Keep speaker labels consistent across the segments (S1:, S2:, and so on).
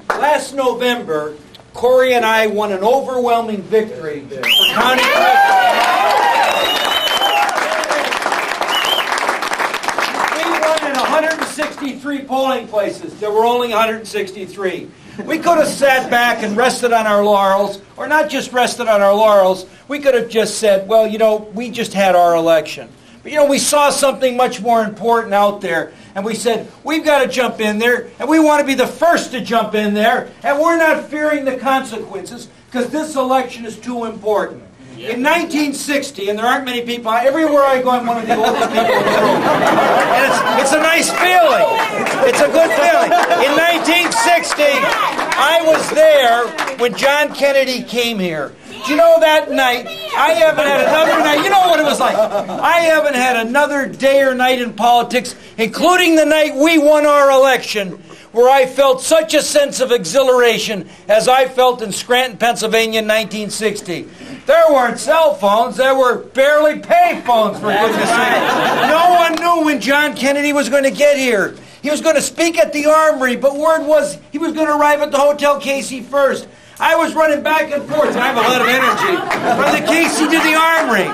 S1: Last November, Corey and I won an overwhelming victory for County We won in 163 polling places. There were only 163. We could have sat back and rested on our laurels, or not just rested on our laurels. We could have just said, well, you know, we just had our election. But, you know, we saw something much more important out there, and we said, we've got to jump in there, and we want to be the first to jump in there, and we're not fearing the consequences, because this election is too important. In 1960, and there aren't many people, everywhere I go, I'm one of the older people in the room. And it's a nice feeling. It's a good feeling. In 1960, I was there when John Kennedy came here. Do you know that night, I haven't had another night, you know what it was like? I haven't had another day or night in politics, including the night we won our election, where I felt such a sense of exhilaration as I felt in Scranton, Pennsylvania in 1960. There weren't cell phones, there were barely pay phones, for goodness sake. No one knew when John Kennedy was going to get here. He was going to speak at the Armory, but word was he was going to arrive at the Hotel Casey first. I was running back and forth, and I have a lot of energy, from the Casey to the Armory.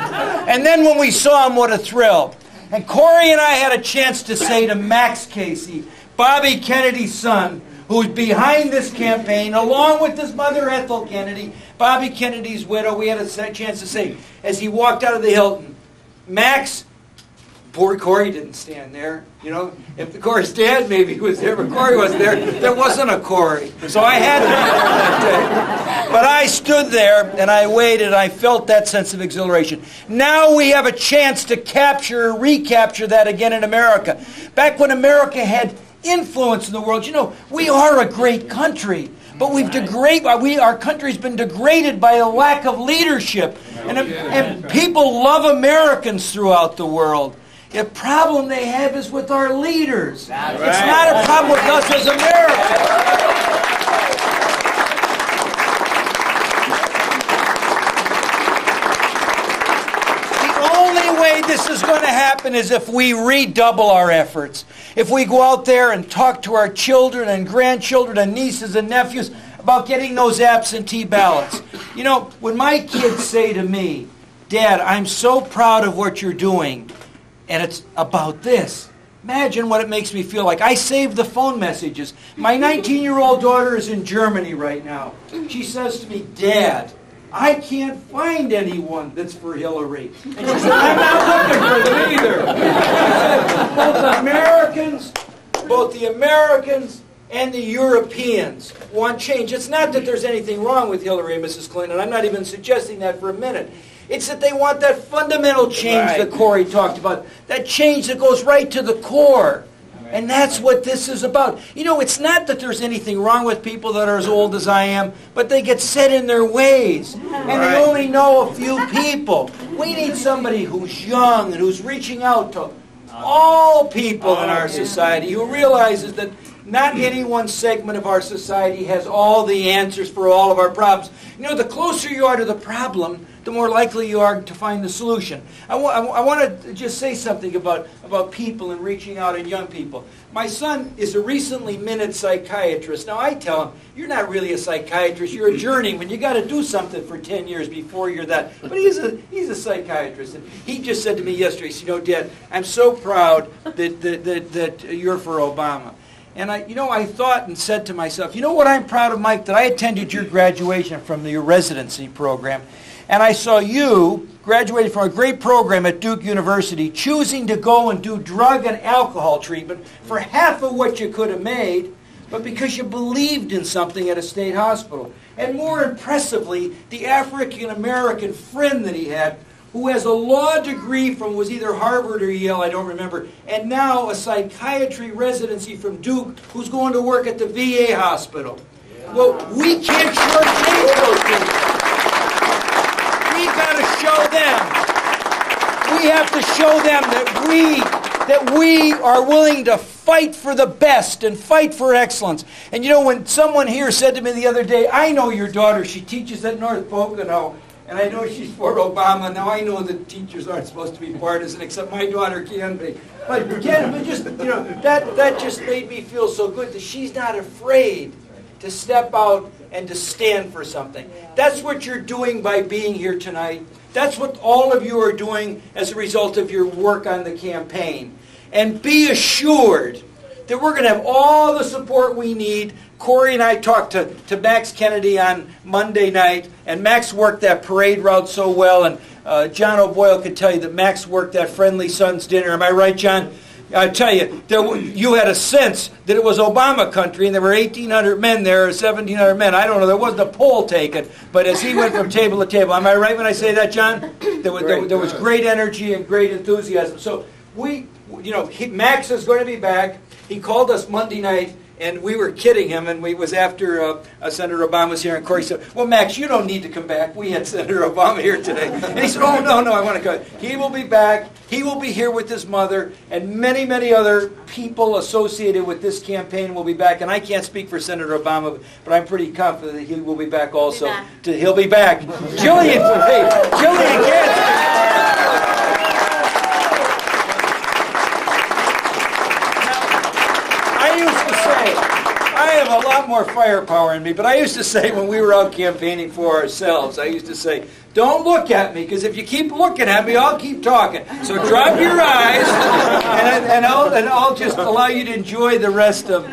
S1: And then when we saw him, what a thrill. And Corey and I had a chance to say to Max Casey, Bobby Kennedy's son, who's behind this campaign, along with his mother Ethel Kennedy, Bobby Kennedy's widow, we had a chance to say, as he walked out of the Hilton, Max, poor Corey didn't stand there. You know, if the Corey's dad maybe was there, but Corey wasn't there, there wasn't a Corey. So I had to be there that day. But I stood there, and I waited, and I felt that sense of exhilaration. Now we have a chance to recapture that again in America. Back when America had influence in the world, you know, we are a great country. But our country's been degraded by a lack of leadership. And people love Americans throughout the world. The problem they have is with our leaders. It's not a problem with us as Americans. The only way this is going to happen is if we redouble our efforts. If we go out there and talk to our children and grandchildren and nieces and nephews about getting those absentee ballots. You know, when my kids say to me, Dad, I'm so proud of what you're doing, and it's about this. Imagine what it makes me feel like. I saved the phone messages. My 19-year-old daughter is in Germany right now. She says to me, Dad, I can't find anyone that's for Hillary. And she said, I'm not looking for them either. She said, both the Americans and the Europeans want change. It's not that there's anything wrong with Hillary and Mrs. Clinton. I'm not even suggesting that for a minute. It's that they want that fundamental change that Corey talked about. That change that goes right to the core. And that's what this is about. You know, it's not that there's anything wrong with people that are as old as I am, but they get set in their ways. And they only know a few people. We need somebody who's young and who's reaching out to all people in our society, who realizes that not any one segment of our society has all the answers for all of our problems. You know, the closer you are to the problem, the more likely you are to find the solution. I want to just say something about people and reaching out and young people. My son is a recently minute psychiatrist. Now I tell him, you're not really a psychiatrist, you're a journeyman. You got to do something for 10 years before you're that. But he's a psychiatrist. And he just said to me yesterday, he said, you know, Dad, I'm so proud that you're for Obama. And I thought and said to myself, you know what I'm proud of, Mike? That I attended your graduation from your residency program. And I saw you, graduated from a great program at Duke University, choosing to go and do drug and alcohol treatment for half of what you could have made, but because you believed in something at a state hospital. And more impressively, the African-American friend that he had, who has a law degree from, was either Harvard or Yale, I don't remember, and now a psychiatry residency from Duke, who's going to work at the VA hospital. Well, we can't shortchange those people. We've got to show them. We have to show them that we are willing to fight for the best and fight for excellence. And you know, when someone here said to me the other day, I know your daughter, she teaches at North Pocono, and I know she's for Obama. Now I know that teachers aren't supposed to be partisan, except my daughter can be. But just, you know, that just made me feel so good that she's not afraid to step out and to stand for something. That's what you're doing by being here tonight. That's what all of you are doing as a result of your work on the campaign. And be assured that we're going to have all the support we need. Corey and I talked to Max Kennedy on Monday night, and Max worked that parade route so well, and John O'Boyle could tell you that Max worked that Friendly Sons dinner. Am I right, John? I tell you, you had a sense that it was Obama country, and there were 1,800 men there, or 1,700 men. I don't know. There wasn't a poll taken, but as he went from table to table, am I right when I say that, John? There was great energy and great enthusiasm. So Max is going to be back. He called us Monday night, and we were kidding him, and it was after Senator Obama was here, and Corey said, well, Max, you don't need to come back. We had Senator Obama here today. And he said, oh, no, I want to go. He will be back. He will be here with his mother, and many, many other people associated with this campaign will be back. And I can't speak for Senator Obama, but I'm pretty confident that he will be back also. He'll be back. Jillian Gadsden. I have a lot more firepower in me, but I used to say when we were out campaigning for ourselves, I used to say, don't look at me, because if you keep looking at me, I'll keep talking. So drop your eyes, and I'll just allow you to enjoy the rest of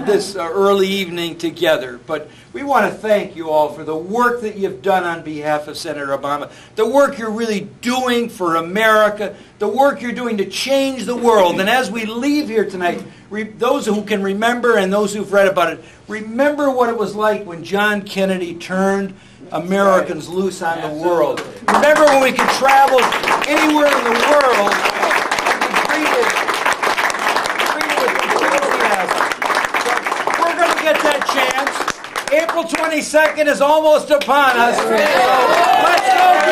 S1: this early evening together. But we want to thank you all for the work that you've done on behalf of Senator Obama, the work you're really doing for America, the work you're doing to change the world. And as we leave here tonight, those who can remember and those who've read about it, remember what it was like when John Kennedy turned Americans loose on the world. Remember when we could travel anywhere in the world and be treated with enthusiasm. So we're going to get that chance. April 22nd is almost upon us. Let's go